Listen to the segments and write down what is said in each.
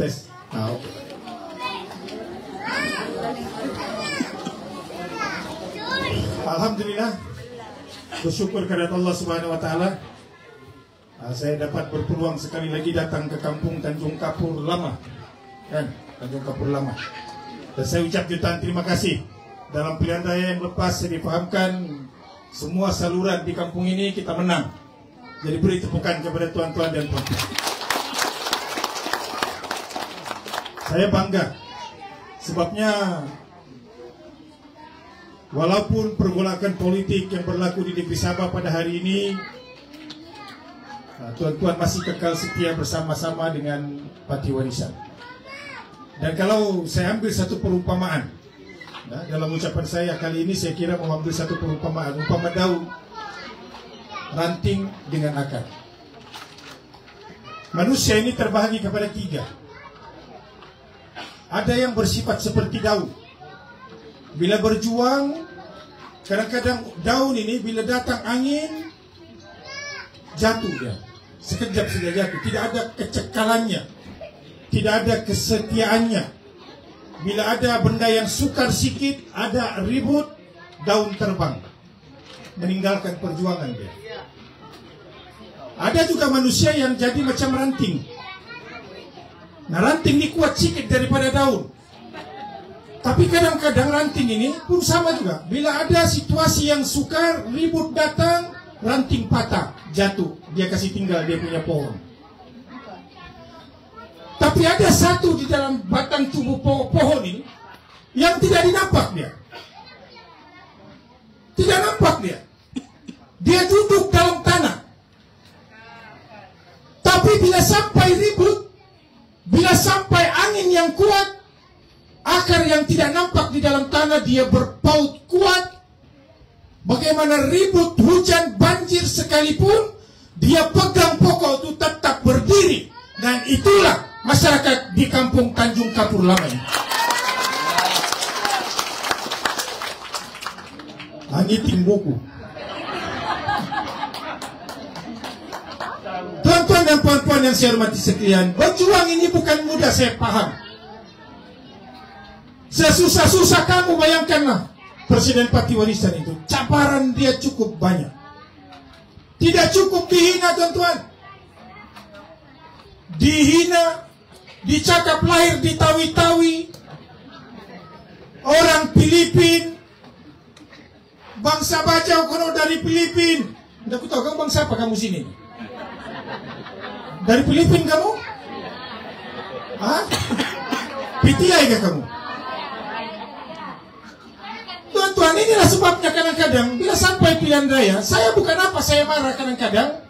Tes. Nah, oke. Alhamdulillah, bersyukur kepada Allah Subhanahu wa taala. Saya dapat berpeluang sekali lagi datang ke kampung Tanjung Kapur Lama. Kan? Tanjung Kapur Lama. Dan saya ucap jutaan terima kasih. Dalam pilihan raya yang lepas saya difahamkan semua saluran di kampung ini kita menang. Jadi beri tepukan kepada tuan-tuan dan puan-puan. Saya bangga, sebabnya walaupun pergolakan politik yang berlaku di negeri Sabah pada hari ini, tuan-tuan masih kekal setia bersama-sama dengan Parti Warisan. Dan kalau saya ambil satu perumpamaan, dalam ucapan saya kali ini saya kira mengambil satu perumpamaan, umpama daun, ranting dengan akar. Manusia ini terbagi kepada tiga. Ada yang bersifat seperti daun. Bila berjuang, kadang-kadang daun ini bila datang angin, jatuh dia. Sekejap sudah jatuh. Tidak ada kecekalannya, tidak ada kesetiaannya. Bila ada benda yang sukar sikit, ada ribut, daun terbang, meninggalkan perjuangan dia. Ada juga manusia yang jadi macam ranting. Nah, ranting ini kuat sikit daripada daun. Tapi kadang-kadang ranting ini pun sama juga. Bila ada situasi yang sukar, ribut datang, ranting patah, jatuh. Dia kasih tinggal dia punya pohon. Tapi ada satu di dalam batang tubuh pohon ini yang tidak dinampak dia. Tidak nampak dia. Dia duduk dalam tanah. Tapi bila sampai ribut, bila sampai angin yang kuat, akar yang tidak nampak di dalam tanah dia berpaut kuat. Bagaimana ribut, hujan, banjir sekalipun, dia pegang pokok itu tetap berdiri. Dan itulah masyarakat di kampung Tanjung Kapur Lama ini. Angitin buku. Tuan-tuan dan puan-puan yang saya hormati sekalian, berjuang ini bukan mudah, saya paham. Sesusah-susah kamu bayangkanlah Presiden Parti Warisan itu, cabaran dia cukup banyak. Tidak cukup dihina, tuan-tuan. Dihina, dicakap lahir di Tawi-Tawi, orang Filipin, bangsa Bajau kono dari Filipin. Tidak tahu kamu bangsa apa kamu sini? Dari Filipin kamu? Hah? PTI kah kamu? Tuan-tuan, inilah sebabnya kadang-kadang bila sampai pilihan raya, saya bukan apa, saya marah kadang-kadang.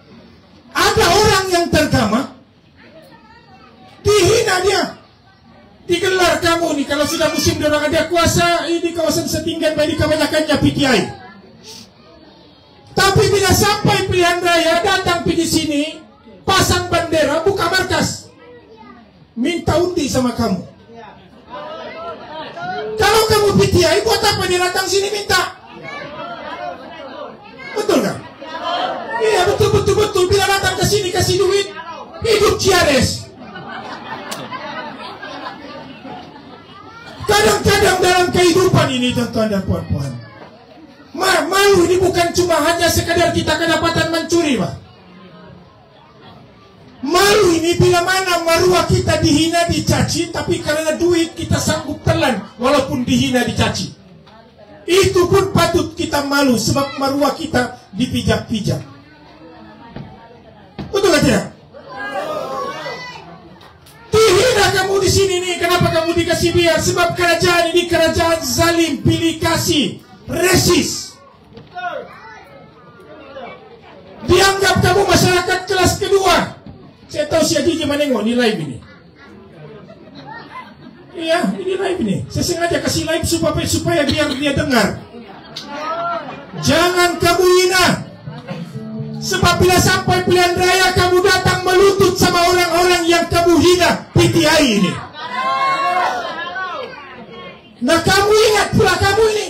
Ada orang yang tergama, dihina dia, digelar kamu nih kalau sudah musim dorong ada kuasa ini kawasan Setinggan baik kebanyakannya PTI. Tapi bila sampai pilihan raya datang di sini, pasang bendera, buka markas, minta undi sama kamu. Kalau kamu PTI, buat apa dia datang sini minta? Betul kan? Iya, betul. Bila datang ke sini kasih duit, hidup Ciares. Kadang-kadang dalam kehidupan ini, tuan-tuan dan puan-puan, malu ini bukan cuma hanya sekadar kita kedapatan mencuri, Pak. Malu ini bila mana maruah kita dihina, dicaci, tapi karena duit kita sanggup telan walaupun dihina, dicaci. Itu pun patut kita malu sebab maruah kita dipijak-pijak. Betul gak tidak? Dihina kamu kamu di sini nih, kenapa kamu dikasih biar? Sebab kerajaan ini kerajaan zalim, pilih kasih, resis. Dianggap kamu masyarakat kelas kedua. Saya tahu si Haji gimana nengok ni live ini. Iya, ini live ini. Saya sengaja kasih live supaya biar dia dengar. Jangan kamu hina. Sebab bila sampai pilihan raya kamu datang melutut sama orang-orang yang kamu hina PTI ini. Nah kamu ingat pula kamu ini.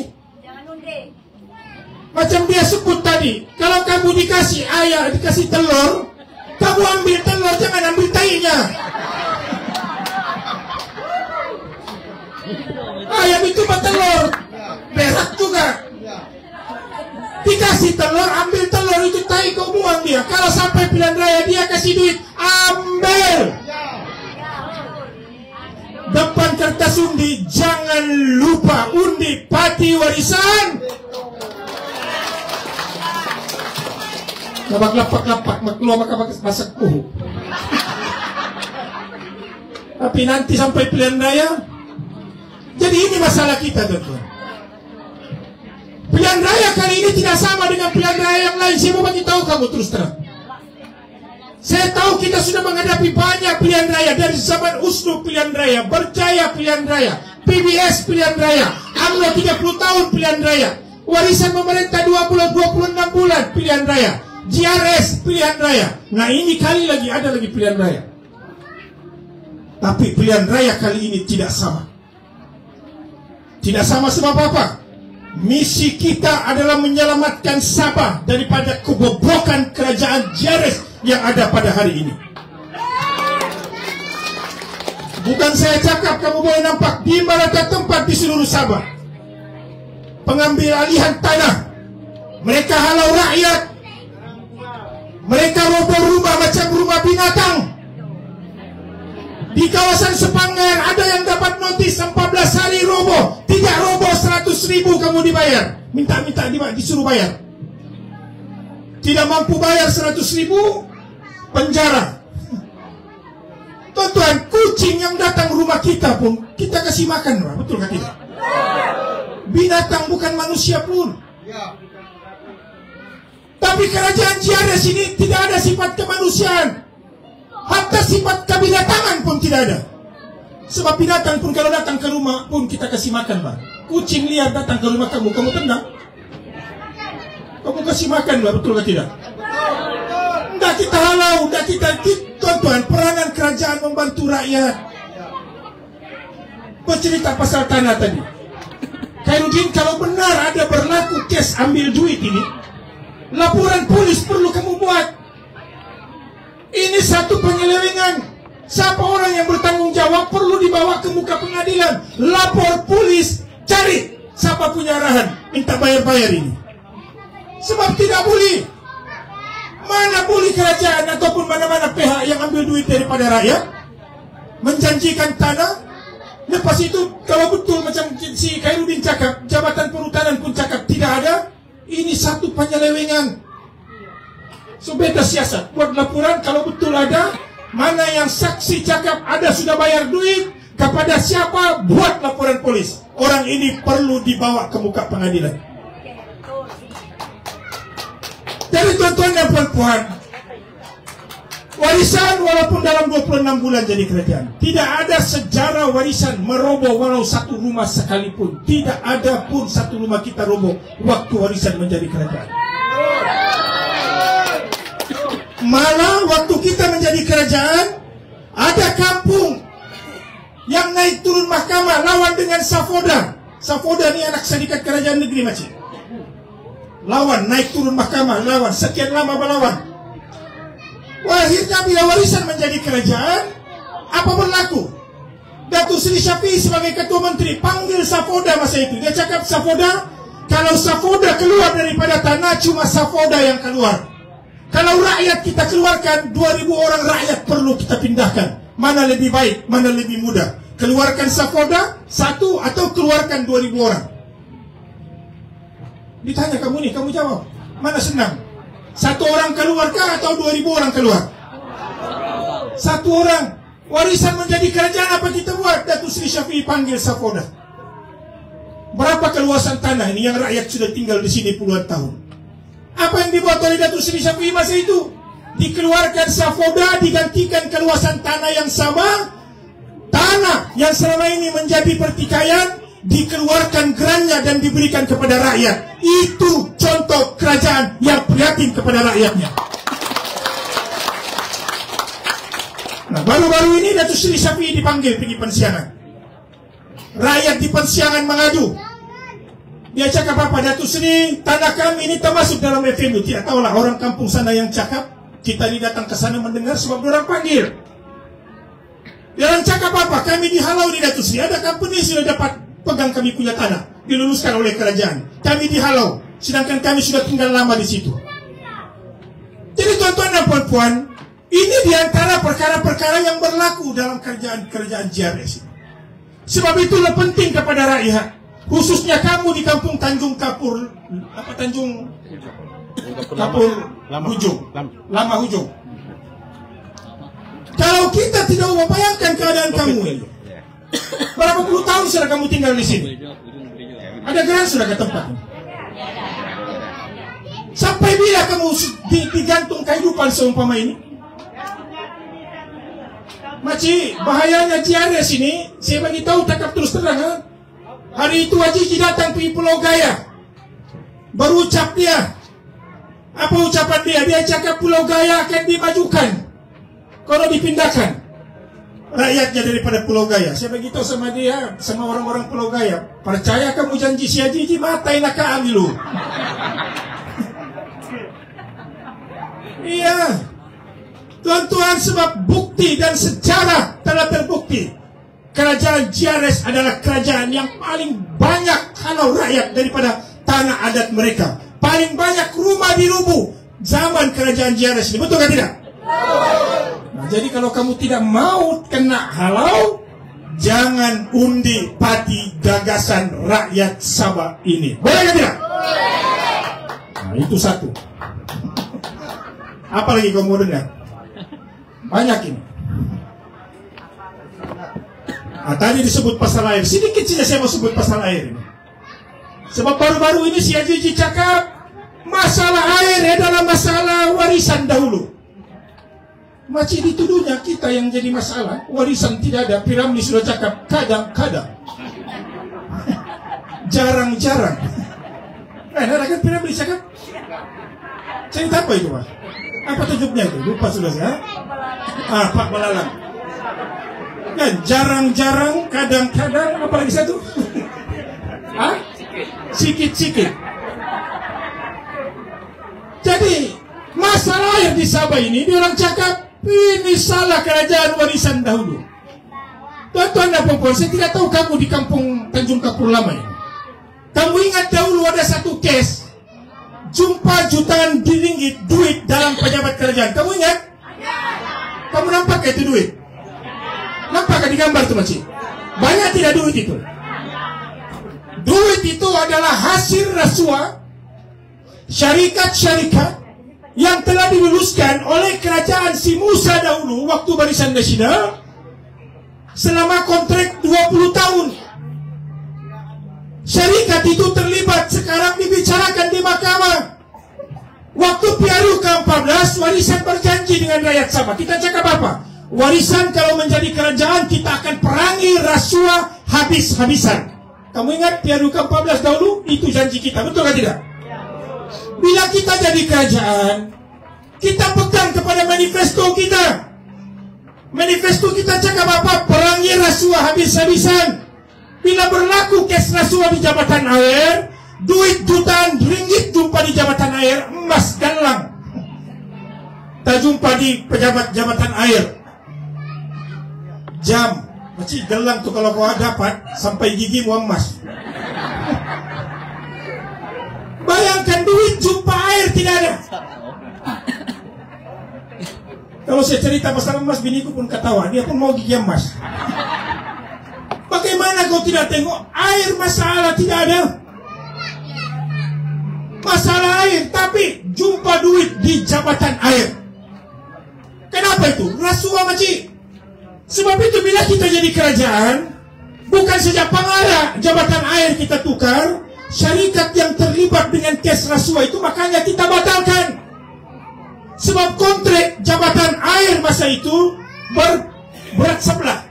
Macam dia sebut tadi, kalau kamu dikasih ayam, dikasih telur, kamu ambil telur, jangan ambil tainya. Ayam itu bertelur, berak juga. Dikasih telur, ambil telur itu tai kau buang dia. Kalau sampai pilihan raya dia kasih duit, ambil. Depan kertas undi, jangan lupa undi pati warisan. Lapak-lapak keluar maka masak kuhu. Tapi nanti sampai pilihan raya. Jadi ini masalah kita, teman-teman. Pilihan raya kali ini tidak sama dengan pilihan raya yang lain. Saya mau bagi tahu kamu terus terang. Saya tahu kita sudah menghadapi banyak pilihan raya. Dari zaman USNU pilihan raya, Berjaya pilihan raya, PBS pilihan raya, UMNO 30 tahun pilihan raya, warisan pemerintah 26 bulan pilihan raya, JRS pilihan raya. Nah ini kali lagi ada lagi pilihan raya. Tapi pilihan raya kali ini tidak sama. Tidak sama sebab apa? Misi kita adalah menyelamatkan Sabah daripada kebobrokan kerajaan JRS yang ada pada hari ini. Bukan saya cakap, kamu boleh nampak di merata tempat di seluruh Sabah. Pengambil alihan tanah. Mereka halau rakyat. Mereka roboh rumah macam rumah binatang. Di kawasan Sepanggar ada yang dapat notis 14 hari roboh. Tidak roboh 100.000 kamu dibayar. Minta-minta disuruh bayar. Tidak mampu bayar 100.000, penjara. Tuan-tuan, kucing yang datang rumah kita pun kita kasih makan, betul kan tidak? Binatang bukan manusia pun. Tapi kerajaan JRS ini tidak ada sifat kemanusiaan. Hatta sifat kebinatangan pun tidak ada. Sebab binatang pun kalau datang ke rumah pun kita kasih makan, Pak. Kucing liar datang ke rumah kamu tendang. Kamu kasih makan, Pak, betul kan tidak? Enggak kita halau, enggak kita tonton peranan kerajaan membantu rakyat. Bercerita pasal tanah tadi. Khairuddin, kalau benar ada berlaku kes ambil duit ini, laporan polis perlu kamu buat. Ini satu penyelewengan. Siapa orang yang bertanggung jawab perlu dibawa ke muka pengadilan. Lapor polis, cari siapa punya arahan, minta bayar-bayar ini. Sebab tidak boleh. Mana boleh kerajaan ataupun mana-mana pihak yang ambil duit daripada rakyat, menjanjikan tanah, lepas itu kalau betul macam si Khairuddin cakap, Jabatan Perhutanan pun cakap tidak ada, ini satu penyelewengan. So beda siasat, buat laporan kalau betul ada, mana yang saksi cakap ada sudah bayar duit, kepada siapa buat laporan polis. Orang ini perlu dibawa ke muka pengadilan. Jadi tuan-tuan dan puan-puan, warisan walaupun dalam 26 bulan jadi kerajaan, tidak ada sejarah warisan meroboh walau satu rumah sekalipun. Tidak ada pun satu rumah kita roboh waktu warisan menjadi kerajaan. Malah waktu kita menjadi kerajaan, ada kampung yang naik turun mahkamah lawan dengan Safoda. Safoda ni anak syarikat kerajaan negeri macam. Lawan, naik turun mahkamah, lawan, sekian lama berlawan. Akhirnya bila warisan menjadi kerajaan, apa berlaku? Datuk Seri Syafiee sebagai ketua menteri panggil Safoda masa itu. Dia cakap, Safoda, kalau Safoda keluar daripada tanah, cuma Safoda yang keluar. Kalau rakyat kita keluarkan 2.000 orang rakyat perlu kita pindahkan. Mana lebih baik, mana lebih mudah? Keluarkan Safoda satu atau keluarkan 2.000 orang? Ditanya kamu nih, kamu jawab. Mana senang? Satu orang keluarkah atau 2.000 orang keluar? Satu orang. Warisan menjadi kerajaan, apa kita buat? Datuk Seri Syafiee panggil Safoda. Berapa keluasan tanah ini yang rakyat sudah tinggal di sini puluhan tahun? Apa yang dibuat oleh Datuk Seri Syafiee masa itu? Dikeluarkan Safoda, digantikan keluasan tanah yang sama. Tanah yang selama ini menjadi pertikaian dikeluarkan gerannya dan diberikan kepada rakyat. Itu contoh kerajaan yang prihatin kepada rakyatnya. Nah, baru-baru ini Datuk Seri Syafiee dipanggil pergi pensianan. Rakyat di pensianan mengadu. Dia cakap apa? Datuk Seri, tanah kami ini termasuk dalam FMU. Tidak tahulah orang kampung sana yang cakap. Kita ini datang ke sana mendengar sebab orang panggil. Dia orang cakap apa? Kami dihalau di Datuk Seri. Ada company sudah dapat pegang kami punya tanah, diluluskan oleh kerajaan. Kami dihalau, sedangkan kami sudah tinggal lama di situ. Jadi tuan-tuan dan puan-puan, ini diantara perkara-perkara yang berlaku dalam kerajaan JRS. Sebab itulah penting kepada rakyat, khususnya kamu di kampung Tanjung Kapur, apa Tanjung Kapur Lama Hujung. Kalau kita tidak membayangkan keadaan kamu ini, berapa puluh tahun sudah kamu tinggal di sini? Ada geran sudah ke tempat ini? Sampai bila kamu digantung kehidupan seumpama ini? Maci, bahayanya JRS ini, saya bagi tahu cakap terus terang. Ha? Hari itu Haji datang pergi Pulau Gaya. Baru ucap dia. Apa ucapan dia? Dia cakap Pulau Gaya akan dimajukan kalau dipindahkan rakyatnya daripada Pulau Gaya. Saya bagi tahu sama dia, sama orang-orang Pulau Gaya. Percaya kamu janji si Haji matai nak ambil lu. Iya. Tuan-tuan, sebab bukti dan sejarah telah terbukti kerajaan JRS adalah kerajaan yang paling banyak halau rakyat daripada tanah adat mereka. Paling banyak rumah dirubuh zaman kerajaan JRS ini. Betul kan tidak? Nah, jadi kalau kamu tidak mau kena halau, jangan undi pati gagasan rakyat Sabah ini. Boleh kan tidak? Nah, itu satu. Apa lagi kamu mau dengar? Banyak ini. Nah, tadi disebut pasal air. Sedikit saja saya mau sebut pasal air ini. Sebab baru-baru ini si Haji cakap masalah air adalah masalah warisan dahulu. Masih dituduhnya kita yang jadi masalah. Warisan tidak ada. Piramli sudah cakap kadang-kadang. Jarang-jarang. Ada kan Piramli cakap? Cerita apa itu, Pak? Apa tunjuknya itu? Lupa sudah saya. Pak Balalang. Kan jarang-jarang, kadang-kadang, apa lagi satu? Sikit-sikit. Jadi masalah air di Sabah ini, dia orang cakap ini salah kerajaan warisan dahulu. Tuan-tuan dan puan-puan, saya tidak tahu kamu di kampung Tanjung Kapur Lama ini. Kamu ingat dahulu ada satu kes jumpa jutaan ringgit duit dalam pejabat kerajaan. Kamu ingat? Kamu nampak itu duit? Nampak di gambar itu masih? Banyak tidak duit itu? Duit itu adalah hasil rasuah syarikat-syarikat yang telah diluluskan oleh kerajaan si Musa dahulu waktu Barisan Nasional selama kontrak 20 tahun. Syarikat itu terlibat, sekarang dibicarakan di mahkamah. Waktu PRU ke-14 warisan berjanji dengan rakyat Sabah. Kita cakap apa? Warisan kalau menjadi kerajaan kita akan perangi rasuah habis-habisan. Kamu ingat PRU ke-14 dahulu? Itu janji kita, betul kan tidak? Bila kita jadi kerajaan, kita pegang kepada manifesto kita. Manifesto kita cakap apa? Perangi rasuah habis-habisan. Bila berlaku kes rasuah di jabatan air, duit jutaan ringgit jumpa di jabatan air, emas galang. Tak jumpa di pejabat jabatan air. Jam, macam galang tu kalau kau dapat sampai gigi mu emas. Bayangkan duit jumpa air tidak ada. Kalau saya cerita pasal emas, biniku pun ketawa, dia pun mau gigi emas. Bagaimana kau tidak tengok air masalah tidak ada? Masalah air, tapi jumpa duit di jabatan air. Kenapa itu? Rasuah macam Sebab itu bila kita jadi kerajaan, bukan saja pengarah jabatan air kita tukar, syarikat yang terlibat dengan kes rasuah itu makanya kita batalkan. Sebab kontrak jabatan air masa itu berat sebelah,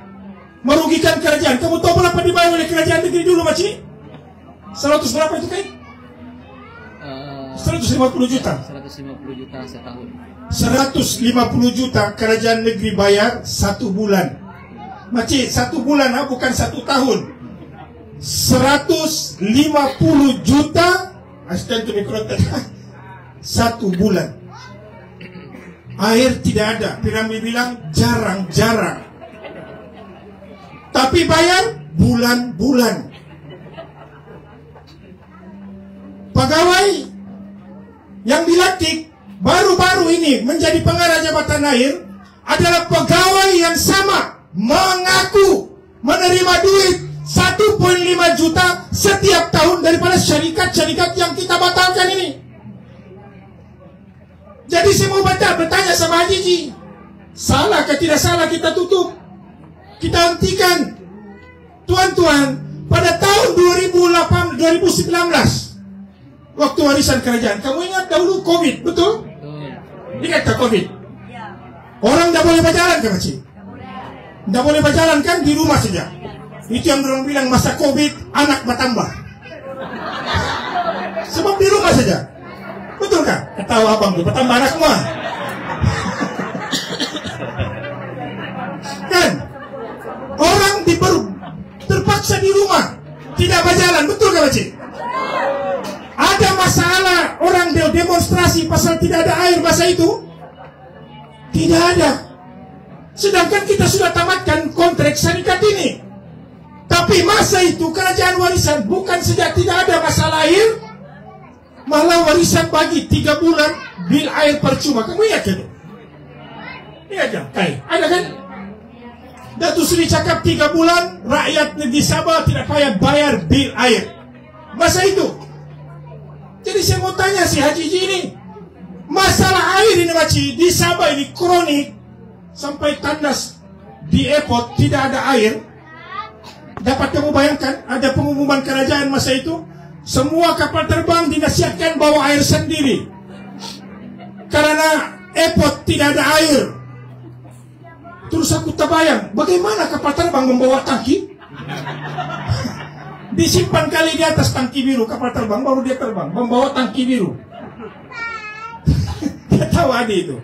merugikan kerajaan. Kamu tahu berapa dibayar oleh kerajaan negeri dulu, Maci? 100 berapa itu kan? 150 juta. 150 juta setahun. 150 juta kerajaan negeri bayar 1 bulan. Maci, 1 bulan bukan 1 tahun. 150 juta asisten to be corrected. 1 bulan. Air tidak ada. Piramli bilang jarang-jarang. Tapi bayar bulan-bulan. Pegawai yang dilantik baru-baru ini menjadi pengarah jabatan air adalah pegawai yang sama mengaku menerima duit 1,5 juta setiap tahun daripada syarikat-syarikat yang kita batalkan ini. Jadi saya mau bertanya sama Haji Ji, salah ke tidak salah kita tutup, kita hentikan. Tuan-tuan, pada tahun 2019 waktu warisan kerajaan, kamu ingat dahulu COVID, betul? Ingat tak COVID? Orang tidak boleh berjalan kan, Makcik? Tidak boleh berjalan kan, di rumah saja. Itu yang orang bilang masa COVID anak bertambah. Sebab di rumah saja. Betul kan? Ketawa abang tu, bertambah anak semua. Kan? Orang terpaksa di rumah, tidak berjalan, betul kan, Makcik? Ada masalah orang demonstrasi pasal tidak ada air masa itu? Tidak ada. Sedangkan kita sudah tamatkan kontrak syarikat ini. Tapi masa itu kerajaan warisan bukan saja tidak ada masalah air, malah warisan bagi 3 bulan bil air percuma. Kamu ingat kan? Ingat kan? Ada kan? Datuk Seri cakap 3 bulan rakyat negeri Sabah tidak payah bayar bil air. Masa itu. Jadi saya mau tanya si Haji Ji ini, masalah air ini Makcik di Sabah ini kronik sampai tandas di airport tidak ada air. Dapat kamu bayangkan ada pengumuman kerajaan masa itu, semua kapal terbang dinasihatkan bawa air sendiri karena airport tidak ada air. Terus aku terbayang, bagaimana kapal terbang membawa tangki? Disimpan kali di atas tangki biru kapal terbang, baru dia terbang membawa tangki biru. Dia tahu ada itu.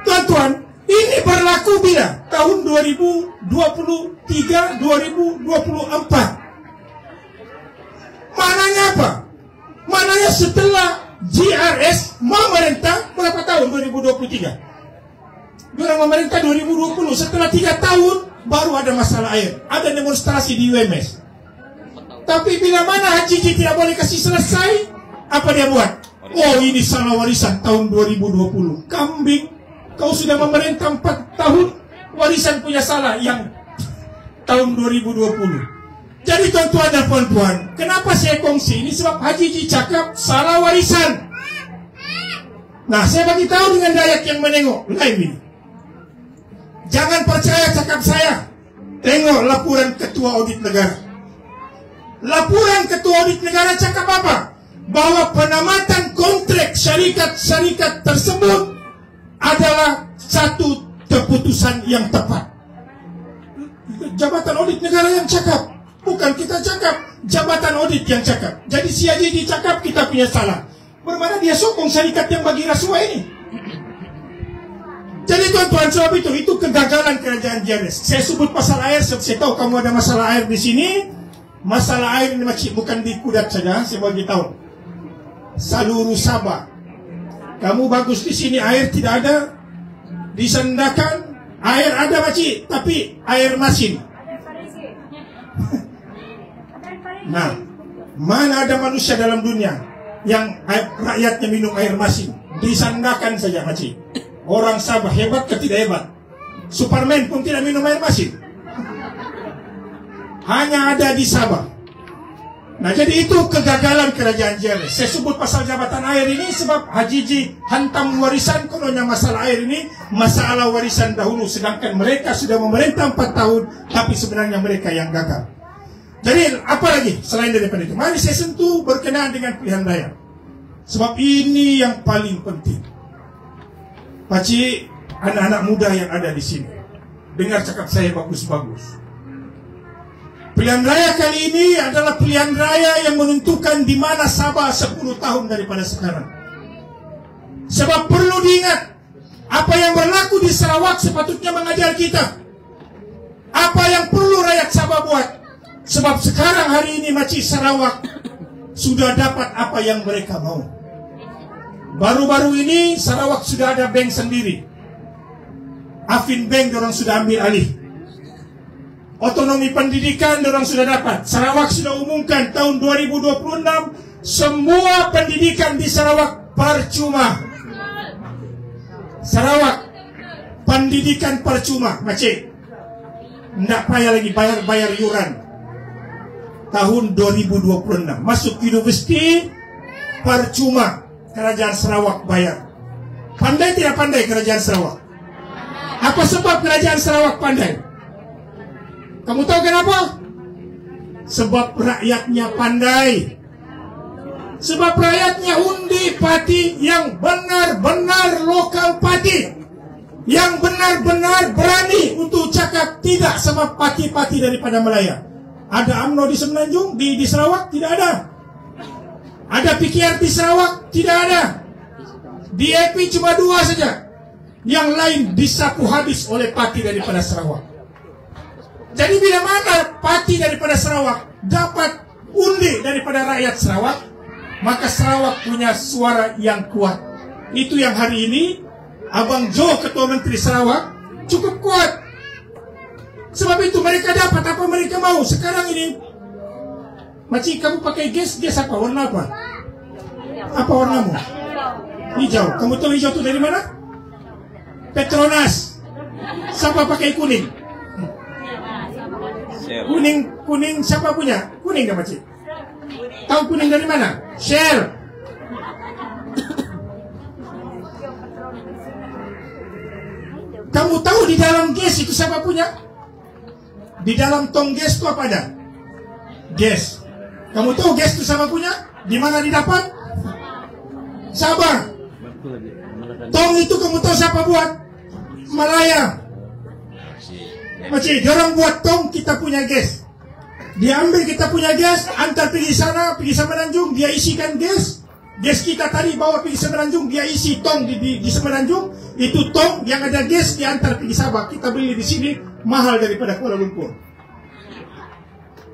Tuan-tuan, ini berlaku bila tahun 2023, 2024. Mananya apa? Mananya setelah GRS memerintah berapa tahun? 2023. Diorang memerintah 2020. Setelah 3 tahun baru ada masalah air. Ada demonstrasi di UMS. Tapi bila mana Haji Ji tidak boleh kasih selesai, apa dia buat? Oh, ini salah warisan tahun 2020. Kambing, kau sudah memerintah 4 tahun, warisan punya salah yang tahun 2020. Jadi tuan-tuan dan puan-puan, kenapa saya kongsi ini? Sebab Haji Ji cakap salah warisan. Nah, saya bagi tahu dengan rakyat yang menengok live ini. Jangan percaya cakap saya. Tengok laporan Ketua Audit Negara. Laporan Ketua Audit Negara cakap apa? Bahwa penamatan kontrak syarikat-syarikat tersebut adalah satu keputusan yang tepat. Jabatan Audit Negara yang cakap, bukan kita cakap. Jabatan Audit yang cakap. Jadi si Haji dicakap kita punya salah. Bermana dia sokong syarikat yang bagi rasuah ini. Jadi tuan-tuan, sebab itu kegagalan kerajaan GRS. Saya sebut pasal air, saya tahu kamu ada masalah air di sini. Masalah air ini Makcik bukan di Kudat saja, saya bagi tahu. Seluruh Sabah. Kamu bagus di sini air tidak ada. Di Sandakan air ada Makcik, tapi air masin. Nah, mana ada manusia dalam dunia yang rakyatnya minum air masin? Di Sandakan saja Makcik. Orang Sabah hebat ke tidak hebat? Superman pun tidak minum air masin. Hanya ada di Sabah. Nah, jadi itu kegagalan kerajaan Jerry. Saya sebut pasal jabatan air ini sebab Hajiji hantam warisan. Kononnya masalah air ini masalah warisan dahulu, sedangkan mereka sudah memerintah 4 tahun, tapi sebenarnya mereka yang gagal. Jadi apa lagi selain daripada itu? Mari saya sentuh berkenaan dengan pilihan raya, sebab ini yang paling penting. Pakcik, anak-anak muda yang ada di sini, dengar cakap saya bagus-bagus. Pilihan raya kali ini adalah pilihan raya yang menentukan di mana Sabah 10 tahun daripada sekarang. Sebab perlu diingat, apa yang berlaku di Sarawak sepatutnya mengajar kita apa yang perlu rakyat Sabah buat. Sebab sekarang hari ini Makcik Sarawak sudah dapat apa yang mereka mau. Baru-baru ini Sarawak sudah ada bank sendiri. Afin Bank orang sudah ambil alih. Otonomi pendidikan orang sudah dapat. Sarawak sudah umumkan tahun 2026 semua pendidikan di Sarawak percuma. Sarawak pendidikan percuma, Makcik. Tidak payah lagi bayar yuran. Tahun 2026 masuk universiti percuma. Kerajaan Sarawak bayar. Pandai tidak pandai kerajaan Sarawak? Apa sebab kerajaan Sarawak pandai? Kamu tahu kenapa? Sebab rakyatnya pandai. Sebab rakyatnya undi parti yang benar-benar lokal parti, yang benar-benar berani untuk cakap tidak sama parti-parti daripada Melaya. Ada UMNO di Semenanjung, di Sarawak? Tidak ada. Ada PKR di Sarawak? Tidak ada. DAP cuma 2 saja. Yang lain disapu habis oleh parti daripada Sarawak. Jadi bila mana parti daripada Sarawak dapat undi daripada rakyat Sarawak, maka Sarawak punya suara yang kuat. Itu yang hari ini Abang Jo, Ketua Menteri Sarawak, cukup kuat. Sebab itu mereka dapat apa mereka mau. Sekarang ini, Makcik, kamu pakai gas apa? Warna apa? Apa warnamu? Hijau. Kamu tahu hijau itu dari mana? Petronas. Siapa pakai kuning? Kuning siapa punya? Kuning gak, Makcik? Tahu kuning dari mana? Shell. Kamu tahu di dalam gas itu siapa punya? Di dalam tong gas itu apa ada? Gas. Kamu tahu gas itu siapa punya? Di mana didapat? Sabah. Tong itu kamu tahu siapa buat? Melaya. Makcik, orang buat tong, kita punya gas. Dia ambil kita punya gas, antar pergi sana, pergi Semenanjung, dia isikan gas. Gas kita tadi bawa pergi Semenanjung, dia isi tong di Semenanjung. Itu tong yang ada gas diantar pergi Sabah. Kita beli di sini mahal daripada Kuala Lumpur.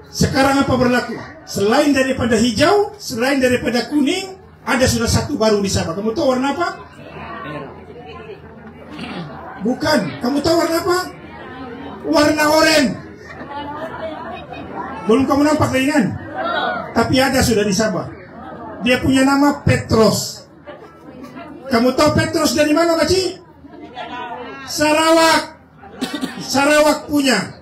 Sekarang apa berlaku? Selain daripada hijau, selain daripada kuning, ada sudah satu baru di Sabah. Kamu tahu warna apa? Bukan. Kamu tahu warna apa? Warna oranye. Belum kamu nampak lagi kan? Tapi ada sudah di Sabah. Dia punya nama Petros. Kamu tahu Petros dari mana, Makcik? Sarawak. Sarawak punya.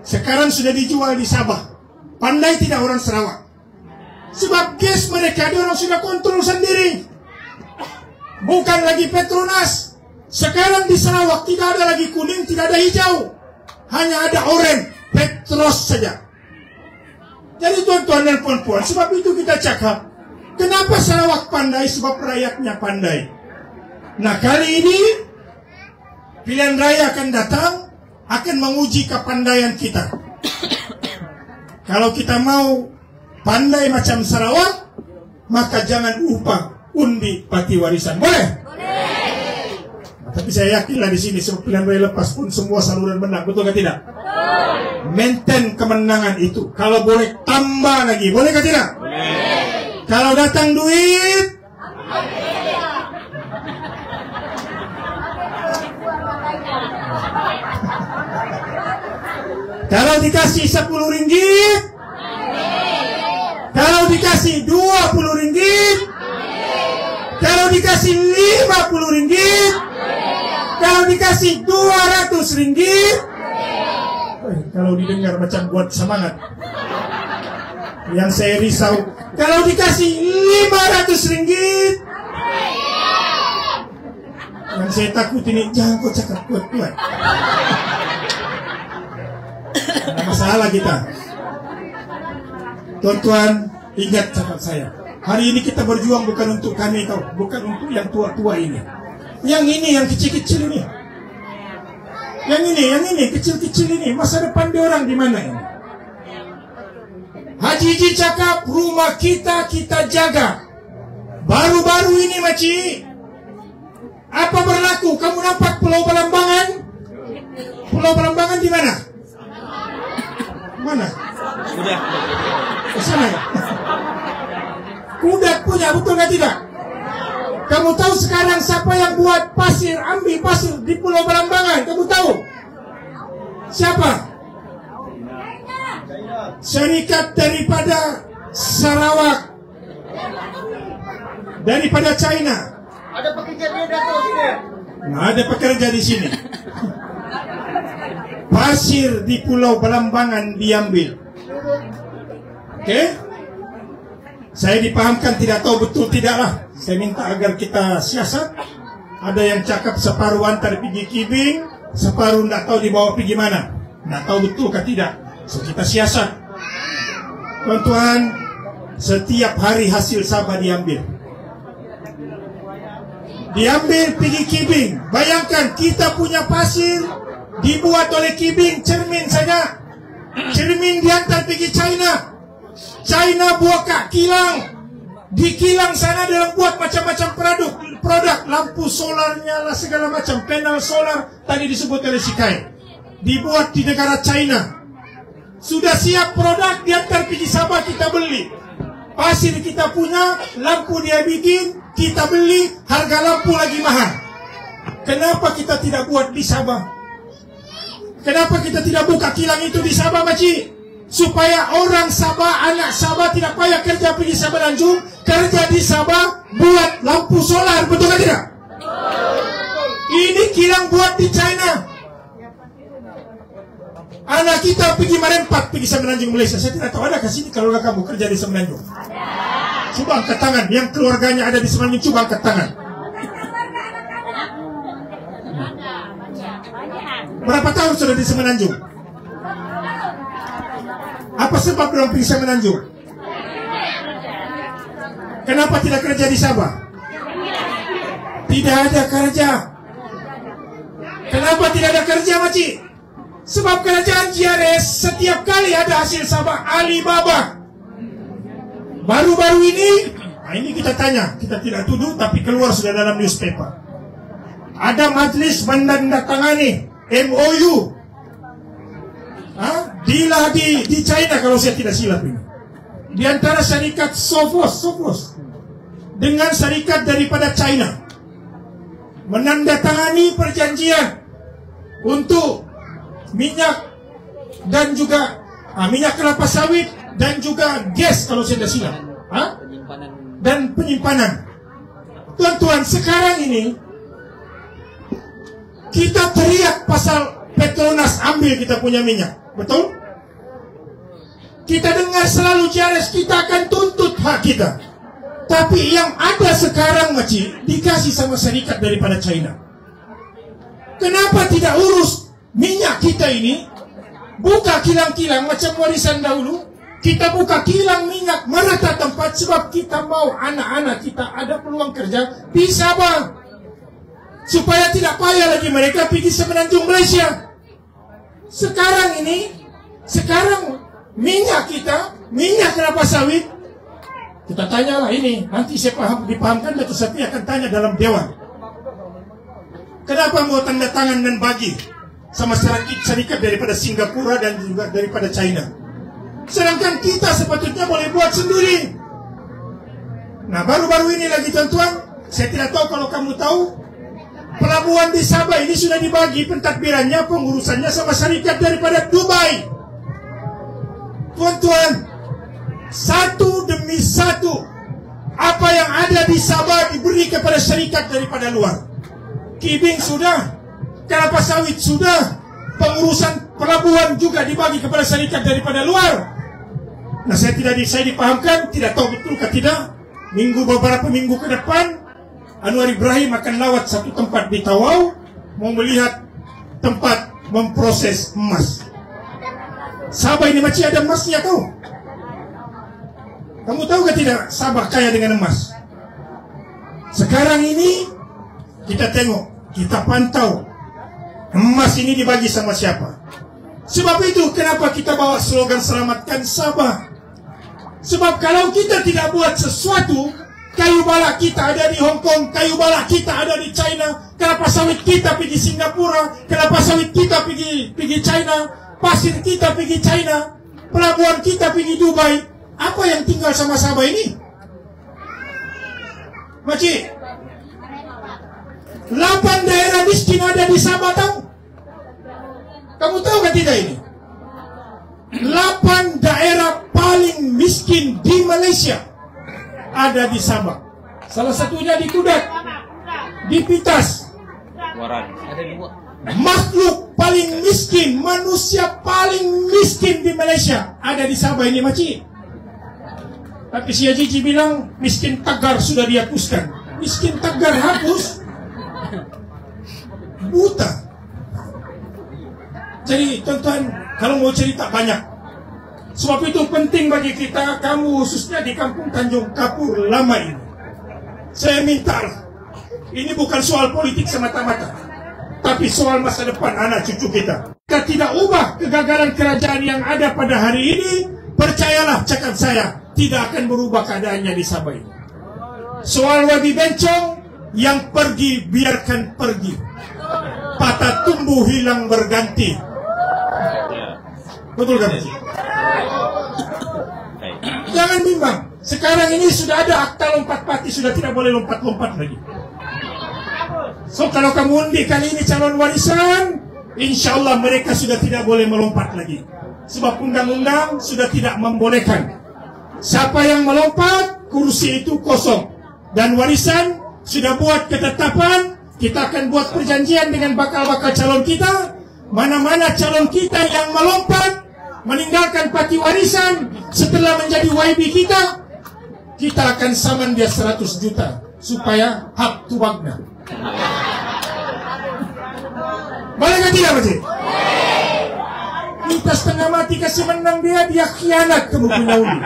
Sekarang sudah dijual di Sabah. Pandai tidak orang Sarawak? Sebab gas mereka orang sudah kontrol sendiri. Bukan lagi Petronas. Sekarang di Sarawak tidak ada lagi kuning, tidak ada hijau. Hanya ada oranye, Petros saja. Jadi tuan-tuan dan puan-puan, sebab itu kita cakap, kenapa Sarawak pandai? Sebab rakyatnya pandai. Nah, kali ini pilihan raya akan datang, akan menguji kepandaian kita. Kalau kita mau pandai macam Sarawak, maka jangan lupa undi parti warisan. Boleh? Tapi saya yakinlah di sini sebab pilihan raya lepas pun semua saluran menang, betul atau tidak? Betul. Maintain kemenangan itu. Kalau boleh tambah lagi, boleh atau tidak? Boleh. Kalau datang duit, kalau dikasih 10 ringgit, kalau dikasih 20 ringgit, kalau dikasih 50 ringgit, kalau dikasih 200 ringgit, kalau didengar macam buat semangat. Yang saya risau, kalau dikasih 500 ringgit, yang saya takut ini, jangan kau cakap kuat-kuat. Ada masalah kita. Tuan-tuan, ingat cakap saya. Hari ini kita berjuang bukan untuk kami, tahu, bukan untuk yang tua-tua ini. Yang ini, yang kecil-kecil ini. Yang ini, kecil-kecil ini. Masa depan diorang di mana ini? Haji Ji cakap, rumah kita jaga. Baru-baru ini, Maci, apa berlaku? Kamu nampak Pulau Balambangan? Pulau Balambangan di mana? Mana? Udah. Ke sana ya? Kudak punya, betul nggak tidak? Kamu tahu sekarang siapa yang buat pasir, ambil pasir di Pulau Balambangan? Kamu tahu? Siapa? Syarikat daripada Sarawak, daripada China. Ada pekerja dia datang sini. Nah, ada pekerja di sini. Pasir di Pulau Balambangan diambil. Oke? Saya dipahamkan tidak tahu betul tidaklah. Saya minta agar kita siasat. Ada yang cakap separuh antar pergi Kibing, separuh tidak tahu dibawa pergi mana. Tidak tahu betul ke tidak. So kita siasat. Tuan-tuan, setiap hari hasil Sabah diambil. Diambil pergi Kibing. Bayangkan kita punya pasir dibuat oleh Kibing, cermin saja. Cermin diantar pergi China. China buat kilang. Di kilang sana dalam buat macam-macam produk. Lampu solarnya lah segala macam. Panel solar tadi disebut oleh Sikai. Dibuat di negara China. Sudah siap produk diantar pergi Sabah, kita beli. Pasir kita punya, lampu dia bikin, kita beli, harga lampu lagi mahal. Kenapa kita tidak buat di Sabah? Kenapa kita tidak buka kilang itu di Sabah, Maci? Supaya orang Sabah, anak Sabah tidak payah kerja pergi Sabah Tanjung, kerja di Sabah, buat lampu solar, betul kan tidak? Ini kilang buat di China. Anak kita pergi Marempat, pergi Semenanjung Malaysia. Saya tidak tahu ada ke sini kalau kamu kerja di Semenanjung. Coba angkat tangan. Yang keluarganya ada di Semenanjung, coba angkat tangan. Berapa tahun sudah di Semenanjung? Apa sebab orang pergi Semenanjung? Kenapa tidak kerja di Sabah? Tidak ada kerja. Kenapa tidak ada kerja, Maci? Sebab kerajaan JRS setiap kali ada hasil Sabah. Alibaba. Baru-baru ini, nah ini kita tanya, kita tidak tuduh, tapi keluar sudah dalam newspaper. Ada majlis menandatangani MOU. Dilah di China kalau saya tidak silap ini. Di antara syarikat Sofos dengan syarikat daripada China. Menandatangani perjanjian untuk minyak dan juga minyak kelapa sawit dan juga gas kalau saya tidak silap, dan penyimpanan. Tuan-tuan, sekarang ini kita teriak pasal Petronas ambil kita punya minyak, betul? Kita dengar selalu JRS, kita akan tuntut hak kita. Tapi yang ada sekarang, Maci, dikasih sama syarikat daripada China. Kenapa tidak urus minyak kita ini? Buka kilang-kilang macam warisan dahulu. Kita buka kilang minyak merata tempat, sebab kita mau anak-anak kita ada peluang kerja di Sabah, supaya tidak payah lagi mereka pergi Semenanjung Malaysia. Sekarang minyak kita, minyak kelapa sawit, kita tanyalah ini. Nanti saya dipahamkan, Datuk Sapi akan tanya dalam Dewan. Kenapa mau tanda tangan dan bagi sama syarikat daripada Singapura dan juga daripada China, sedangkan kita sepatutnya boleh buat sendiri. Nah, baru-baru ini lagi, tuan-tuan, saya tidak tahu kalau kamu tahu, pelabuhan di Sabah ini sudah dibagi pentadbirannya, pengurusannya sama syarikat daripada Dubai. Tuan-tuan, satu demi satu apa yang ada di Sabah diberi kepada syarikat daripada luar. Kibing sudah, kelapa sawit sudah, pengurusan pelabuhan juga dibagi kepada syarikat daripada luar. Nah, saya dipahamkan, tidak tahu betul ke tidak. Beberapa minggu ke depan, Anwar Ibrahim akan lawat satu tempat di Tawau, mau melihat tempat memproses emas. Sabah ini masih ada emasnya tahu? Kamu tahu ke tidak Sabah kaya dengan emas? Sekarang ini kita tengok, kita pantau emas ini dibagi sama siapa. Sebab itu kenapa kita bawa slogan selamatkan Sabah. Sebab kalau kita tidak buat sesuatu, kayu balak kita ada di Hong Kong, kayu balak kita ada di China, kelapa sawit kita pergi Singapura, kelapa sawit kita pergi China, pasir kita pergi China, pelabuhan kita pergi Dubai. Apa yang tinggal sama Sabah ini? Makcik, 8 daerah miskin ada di Sabah tahu? Kamu tahu kan tidak ini? 8 daerah paling miskin di Malaysia ada di Sabah. Salah satunya di Kudat, di Pitas. Makhluk paling miskin, manusia paling miskin di Malaysia ada di Sabah ini, makcik. Tapi si Haji bilang miskin tagar sudah dihapuskan. Miskin tagar hapus, buta. Jadi tuan-tuan, kalau mau cerita banyak. Sebab itu penting bagi kita, kamu khususnya di kampung Tanjung Kapur lama ini. Saya minta, ini bukan soal politik semata-mata, tapi soal masa depan anak cucu kita. Kita tidak ubah kegagalan kerajaan yang ada pada hari ini, percayalah cakap saya, tidak akan berubah keadaannya di Sabah ini. Soal Wabi Bencong, yang pergi biarkan pergi. Patah tumbuh hilang berganti. Betul kan? Jangan bimbang. Sekarang ini sudah ada akta lompat pati, sudah tidak boleh lompat-lompat lagi. So kalau kamu undi kali ini calon warisan, insya Allah mereka sudah tidak boleh melompat lagi. Sebab undang-undang sudah tidak membolehkan. Siapa yang melompat, kursi itu kosong. Dan warisan sudah buat ketetapan, kita akan buat perjanjian dengan bakal-bakal calon kita. Mana-mana calon kita yang melompat, meninggalkan pati warisan, setelah menjadi YB kita akan saman dia 100 juta supaya hak tuwagna. Boleh nggak tidak, Pak? Kita setengah mati kasih menang dia khianat ke buku Naudi.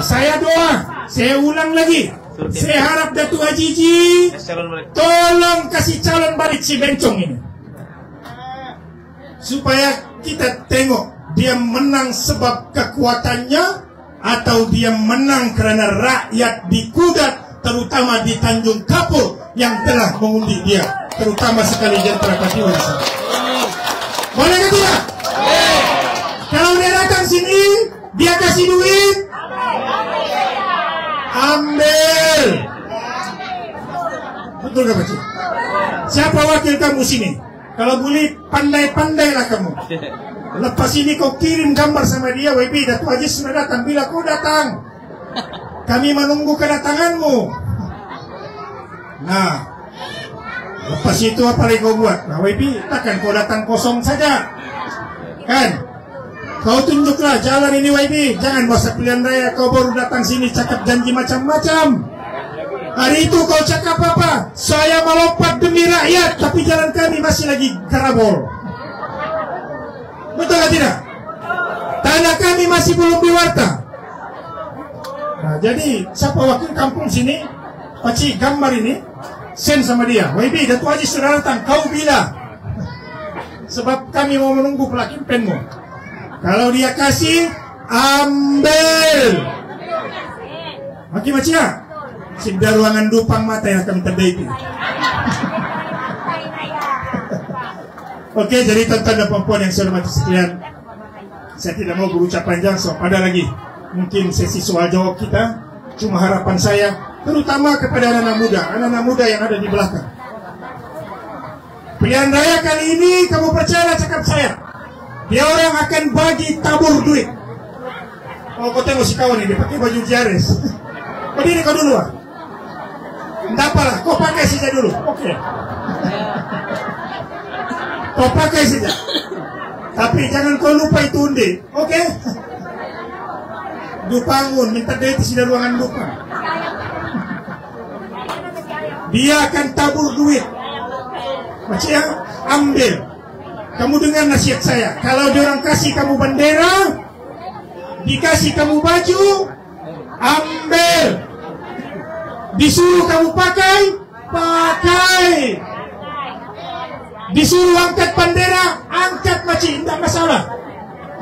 Saya doa, saya ulang lagi, saya harap Datuk Haji Ji tolong kasih calon balik si Bencong ini, supaya kita tengok dia menang sebab kekuatannya atau dia menang kerana rakyat di Kudat, terutama di Tanjung Kapur yang telah mengundi dia, terutama sekali Jentera Pati Warisan. Boleh ke tidak? Kalau dia datang sini, dia kasih duit, ambil. Betul gak, Pak? Siapa wakil kamu sini? Kalau boleh pandai-pandailah kamu. Lepas ini kau kirim gambar sama dia, WB Datuk Haji sudah datang. Bila kau datang, kami menunggu kedatanganmu. Nah, lepas itu apa lagi kau buat? Nah, WB takkan kau datang kosong saja, kan? Kau tunjuklah jalan ini, WB. Jangan masa pilihan raya kau baru datang sini cakap janji macam-macam. Hari itu kau cakap apa? Saya melompat demi rakyat, tapi jalan kami masih lagi garabol. Betul atau tidak? Tanah kami masih belum diwarta. Nah, jadi siapa wakil kampung sini, Pakcik gambar ini, send sama dia. WB Datuk Haji sudah datang, kau bila? Sebab kami mau menunggu pelaki penmu. Kalau dia kasih, ambil. Maki Pakcik ya? Sida ruangan dupang mata yang akan terdaiti. Oke, jadi tuan-tuan dan puan yang saya hormati sekalian, saya tidak mau berucap panjang, so ada lagi mungkin sesi soal jawab kita. Cuma harapan saya, terutama kepada anak-anak muda yang ada di belakang. Pilihan raya kali ini, kamu percayalah cakap saya, dia orang akan bagi tabur duit. Oh, kau tengok si kawan ini, dia pakai baju Jares. Berdiri kau dulu ah. Tidak apalah, kau pakai saja dulu. Oke. Kau pakai saja. Tapi jangan kau lupa itu undi. Oke? Dupangun minta duit di ruangan Dupang. Dia akan tabur duit. Macam yang ambil. Kamu dengar nasihat saya. Kalau diorang kasih kamu bendera, dikasih kamu baju, ambil. Disuruh kamu pakai, pakai. Disuruh angkat bendera, angkat macam tidak masalah.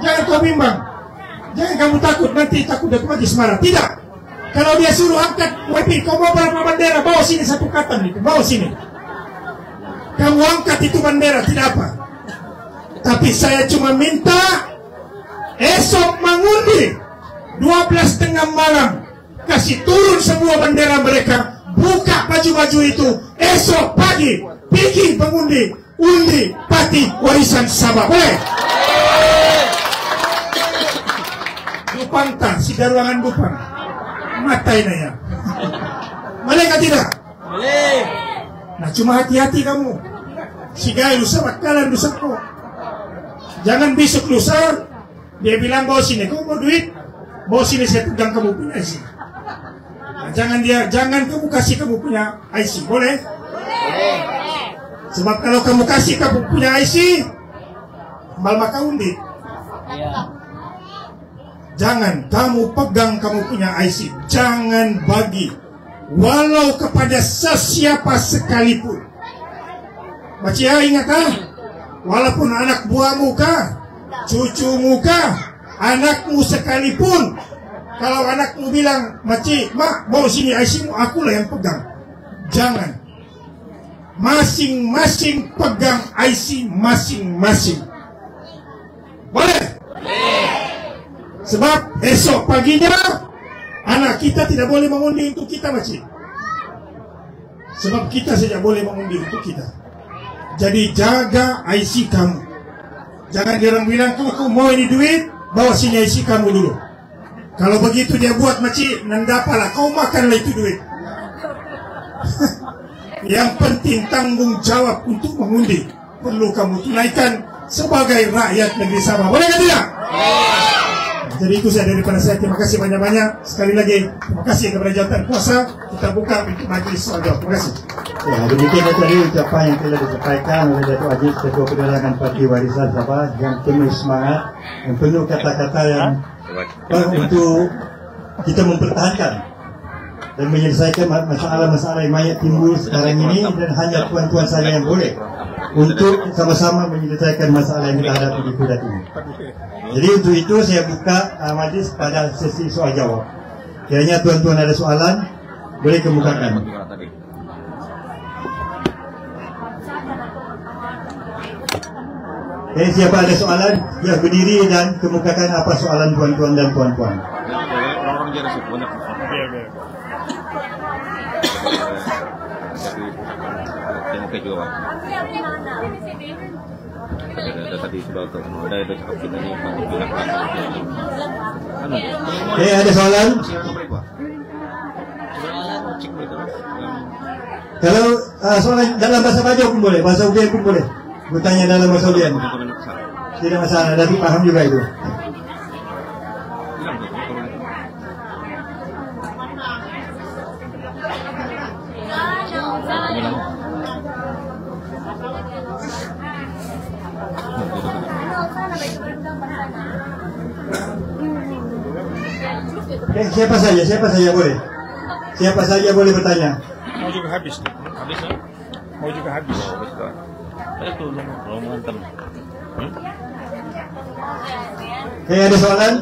Jangan kau bimbang. Jangan kamu takut nanti takut aku majlis marah. Tidak. Kalau dia suruh angkat, WP, kau mau berapa bendera? Bawa sini satu katan itu, bawa sini. Kamu angkat itu bendera, tidak apa. Tapi saya cuma minta esok mengundi 12:30 malam, kasih turun semua bendera mereka, buka baju-baju itu. Esok pagi pergi mengundi, undi Pati Warisan Sabah. Boleh? Dupang tak, si ruangan Dupang. Matai naya. Boleh kah tidak? Boleh. Nah cuma hati-hati kamu. Si gay lusa bakalan lusa ko. Jangan besok lusa dia bilang bawa sini, kamu mau duit? Bawa sini saya pegang kamu punya IC. Nah, jangan kamu kasih kamu punya IC, boleh? Boleh. Sebab kalau kamu kasih kamu punya IC, mal maka undi. Jangan kamu pegang kamu punya IC, jangan bagi, walau kepada sesiapa sekalipun. Macam ingat walaupun anak buahmu kah, cucumu kah, anakmu sekalipun. Kalau anakmu bilang, Maci, mak, bawa sini IC-mu, akulah yang pegang. Jangan. Masing-masing pegang IC masing-masing. Boleh? Sebab esok paginya anak kita tidak boleh mengundi untuk kita, Maci. Sebab kita saja boleh mengundi untuk kita. Jadi jaga IC kamu. Jangan dia orang bilang, kamu mau ini duit, bawa sini IC kamu dulu. Kalau begitu dia buat, Maci, nandapalah, kau makanlah itu duit. Yang penting tanggung jawab untuk mengundi perlu kamu tunaikan sebagai rakyat negeri Sabah. Boleh kan tidak? Jadi itu saya daripada saya. Terima kasih banyak-banyak. Sekali lagi terima kasih kepada jawatan kuasa. Kita buka untuk majlis soal jawab. Terima kasih. Ya, demikian tadi ucapan yang telah disampaikan oleh Datuk Aziz Ketua Penerangan Parti Warisan Sabah yang penuh semangat, yang penuh kata-kata yang untuk kita mempertahankan dan menyelesaikan masalah-masalah yang banyak timbul sekarang ini, dan hanya tuan-tuan saya yang boleh untuk sama-sama menyelesaikan masalah yang kita hadapi di Kudat ini. Jadi untuk itu saya buka majlis pada sesi soal jawab. Kiranya tuan-tuan ada soalan, boleh kemukakan. Jadi siapa ada soalan, ya berdiri dan kemukakan apa soalan tuan-tuan dan puan-puan. Tadi sudah cakap kita ni Oke, ada soalan? Kalau soalan dalam bahasa Bajo pun boleh, bahasa Udian pun boleh. Bertanya dalam bahasa Udian, tidak masalah, Datuk paham juga itu. Siapa saja boleh. Siapa saja boleh bertanya. Mau juga habis. Habis ya? Mau juga habis. Itu belum mantap. Oke, ada soalan?